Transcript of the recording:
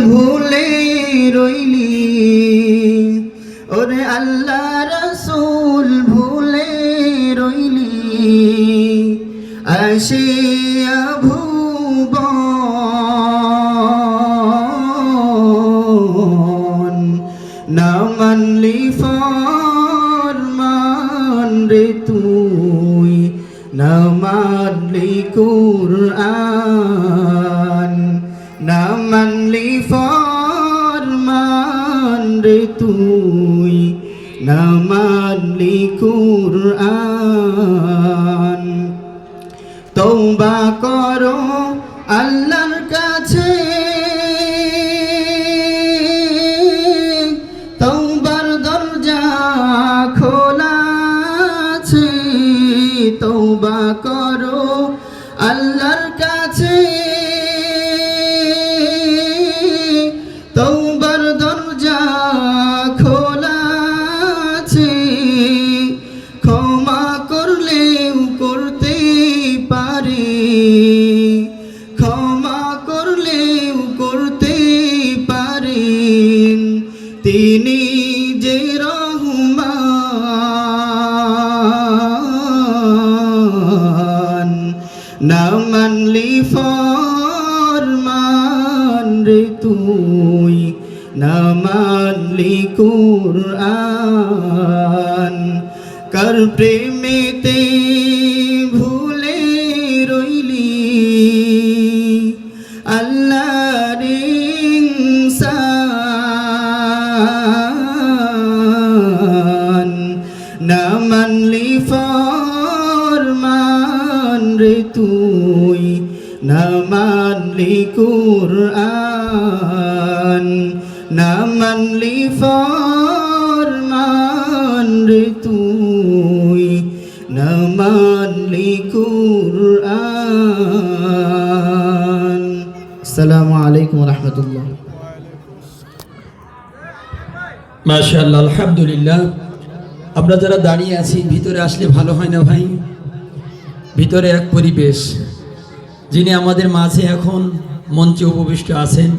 ভুলে রইলি ওরে আল্লাহ রাসূল ভুলে রইলি আসিয়া ভুবন না মানলি ফরমান রে তুই না মানলি কুরআন না মানলি ফরমান রে তুই না মানলি কুরআন তওবা করো আল্লাহর কাছে তওবার দরজা খোলা আছে তওবা করো আল্লাহর কাছে তওবার দরজা খোলা আছে ক্ষমা করলেও করতে পারে ক্ষমা করলেও করতে পারেন তিনি যে রহমান না মানলি ফরমান রে তুই না মানলি কুরআন কার প্রেমেতে ভুলে রইলি আল্লাহর ইনসান না মানলি ফরমান রে তুই না মানলি কুরআন না মানলি ফরমান রে তুই না মানলি কুরআন। আসসালামু আলাইকুম ওয়া রাহমাতুল্লাহ। মাশাআল্লাহ, আলহামদুলিল্লাহ। আমরা যারা দাঁড়িয়ে আছি ভিতরে আসলে ভালো হয় না ভাই? ভিতরে এক পরিবেশ, যিনি আমাদের মাঝে এখন মঞ্চে উপবিষ্ট আছেন